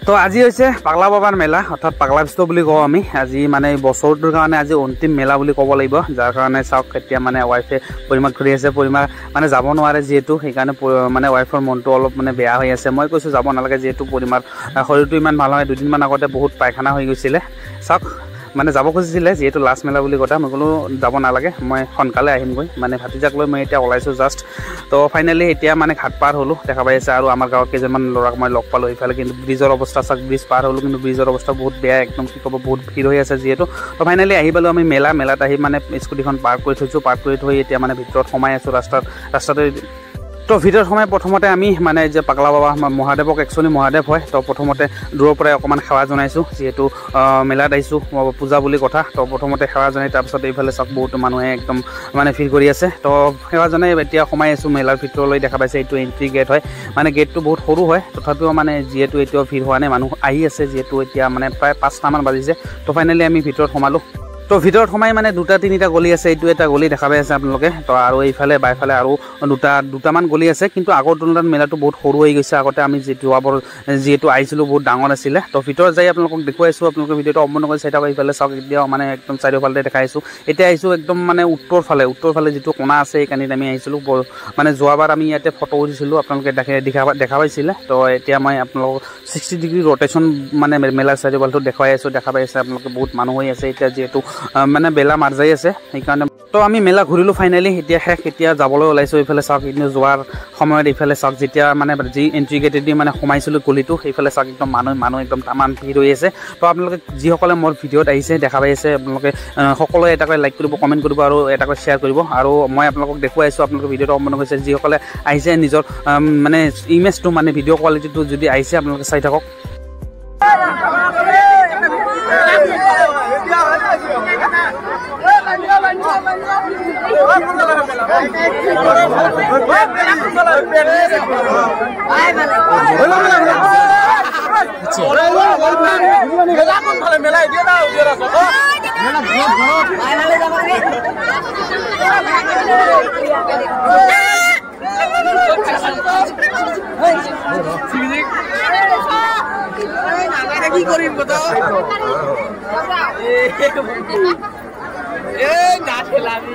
তো আজি হৈছে পাগলা বাবাৰ মেলা অৰ্থাৎ পাগলা বিষ্ণু বুলি কওঁ আমি আজি মানে বছৰটোৰ কাৰণে আজি অন্তিম মেলা বুলি ক'ব লাগিব যাৰ কাৰণে চাওক এতিয়া মানে ৱাইফে পৰিমাক ঘূৰি আছে পৰিমাক মানে যাব নোৱাৰে যিহেতু সেইকাৰণে মানে ৱাইফৰ মনটো অলপ মানে বেয়া হৈ আছে মই কৈছোঁ যাব নালাগে যিহেতু পৰিমাৰ শৰীৰটো ইমান ভাল নহয় দুদিনমান আগতে বহুত পায়খানা হৈ গৈছিলে চাওক মানে যাব খুজিছিলে যেহেতু লাষ্ট মেলা বুলি কথা মই ক'লো যাব নালাগে মই সোনকালে আহিমগৈ মানে ভাতিজাক লৈ মই এতিয়া ওলাইছোঁ জাষ্ট তো ফাইনেলি এতিয়া মানে ঘাট পাৰ হ'লোঁ দেখা পাই আছে আৰু আমাৰ গাঁৱৰ কেইজনমান ল'ৰাক মই লগ পালোঁ এইফালে কিন্তু ব্ৰিজৰ অৱস্থা চাওক ব্ৰিজ পাৰ হ'লোঁ কিন্তু ব্ৰিজৰ অৱস্থা বহুত বেয়া একদম কি ক'ব বহুত ভিৰ হৈ আছে যিহেতু তো ফাইনেলি আহি পালোঁ আমি মেলাত আহি মানে স্কুটিখন পাৰ্ক কৰি থৈছোঁ পাৰ্ক কৰি থৈ এতিয়া মানে ভিতৰত সোমাই আছোঁ ৰাস্তাতে তো ভিতৰত সোমাই প্ৰথমতে আমি মানে যে পাগলা বাবা মহাদেৱক একচুৱেলি মহাদেৱ হয় তো প্ৰথমতে দূৰৰ পৰাই অকণমান সেৱা জনাইছোঁ যিহেতু মেলাত আহিছোঁ পূজা বুলি কথা তো প্ৰথমতে সেৱা জনাই তাৰপিছত এইফালে চাওক বহুতো মানুহে একদম মানে ভিৰ কৰি আছে তো সেৱা জনাই এতিয়া সোমাই আছোঁ মেলাৰ ভিতৰলৈ দেখা পাইছে এইটো এণ্ট্ৰি গেট হয় মানে গেটটো বহুত সৰু হয় তথাপিও মানে যিহেতু এতিয়াও ভিৰ হোৱা নাই মানুহ আহি আছে যিহেতু এতিয়া মানে প্ৰায় 5টামান বাজিছে তো ফাইনেলি আমি ভিতৰত সোমালোঁ তো ভিতৰত সোমাই মানে 2-3টা গলি আছে এইটো এটা গলি দেখা পাই আছে আপোনালোকে তো আৰু এইফালে বাইফালে আৰু দুটামান গলি আছে কিন্তু আগৰ তুলনাত মেলাটো বহুত সৰু হৈ গৈছে আগতে আমি যিহেতু আহিছিলোঁ বহুত ডাঙৰ আছিলে তো ভিতৰত যাই আপোনালোকক দেখুৱাইছোঁ আপোনালোকে ভিডিঅ'টো সম্পূৰ্ণ কৰি চাই থাকক এইফালে চাওক এতিয়া মানে একদম চাৰিওফালে দেখাইছোঁ এতিয়া আহিছোঁ একদম মানে উত্তৰ ফালে যিটো কোণা আছে সেইকাৰণে আমি আহিছিলোঁ মানে যোৱাবাৰ আমি ইয়াতে ফটো উঠিছিলোঁ আপোনালোকে দেখা পাইছিলে তো এতিয়া মই আপোনালোকক 60 ডিগ্ৰী ৰ'টেশ্যন মানে মেলাৰ চাৰিওফালটো দেখুৱাই আছোঁ দেখা পাই আছে আপোনালোকে বহুত মানুহ হৈ আছে এতিয়া যিহেতু মানে বেলা মাৰ যাই আছে সেইকাৰণে তো আমি মেলা ঘূৰিলোঁ ফাইনেলি এতিয়া শেষ এতিয়া যাবলৈ ওলাইছোঁ এইফালে চাওক কিন্তু যোৱাৰ সময়ত এইফালে চাওক যেতিয়া মানে যি এণ্ট্ৰি গেটেদি মানে সোমাইছিলোঁ গলিটো সেইফালে চাওক একদম মানুহ একদম তামান ভিৰ হৈ আছে তো আপোনালোকে যিসকলে মোৰ ভিডিঅ'ত আহিছে দেখা পাই আছে আপোনালোকে সকলোৱে এটাকৈ লাইক কৰিব কমেণ্ট কৰিব আৰু এটাকৈ শ্বেয়াৰ কৰিব আৰু মই আপোনালোকক দেখুৱাইছোঁ আপোনালোকে ভিডিঅ'টো সম্পূৰ্ণ কৰিছে যিসকলে আহিছে নিজৰ মানে ইমেজটো মানে ভিডিঅ' কোৱালিটিটো যদি আহিছে আপোনালোকে চাই থাকক কি কৰিম কথা না খেলাবি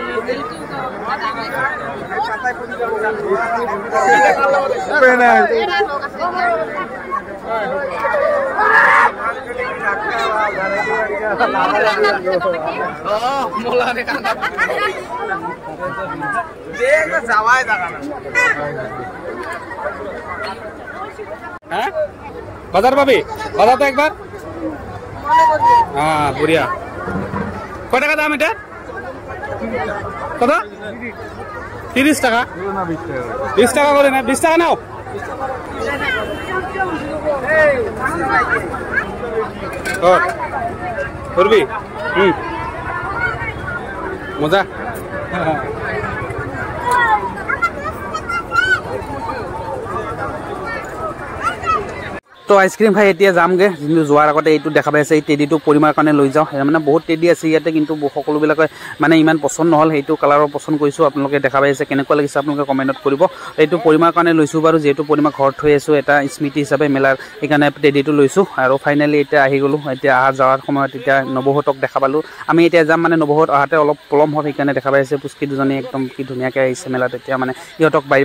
যাওয়াই দেখা না হ্যাঁ বাজার পাবি বাজার তো একবার হ্যাঁ বড়িয়া কয় টাকা দাম এটা কত 30 টাকা 20 টাকা করে না 20 টাকা নাও করবি মজা তো আইসক্রিম খাই এতিয়া যামগে কিন্তু যোৱাৰ আগতে এইটো দেখা পাই আছে এই টেডিটো পৰিমাৰ কাৰণে লৈ যাওঁ মানে বহুত টেডি আছে ইয়াতে কিন্তু সকলোবিলাকে মানে ইমান পছন্দ নহ'ল সেইটো কালাৰৰ পছন্দ কৰিছোঁ আপোনালোকে দেখা পাই আছে কেনেকুৱা লাগিছে আপোনালোকে কমেণ্টত কৰিব এইটো পৰিমাৰ কাৰণে লৈছোঁ বাৰু যিহেতু পৰিমাৰ ঘৰত থৈ আছোঁ এটা স্মৃতি হিচাপে মেলাৰ সেইকাৰণে টেডিটো লৈছোঁ আৰু ফাইনেলি এতিয়া আহি গ'লোঁ এতিয়া অহা যোৱাৰ সময়ত এতিয়া নৱহঁতক দেখা পালোঁ আমি এতিয়া যাম মানে নৱহঁত অহাতে অলপ পলম হ'ল সেইকাৰণে দেখা পাই আছে পুষ্কি দুজনী একদম কি ধুনীয়াকৈ আহিছে মেলাত এতিয়া মানে সিহঁতক বাই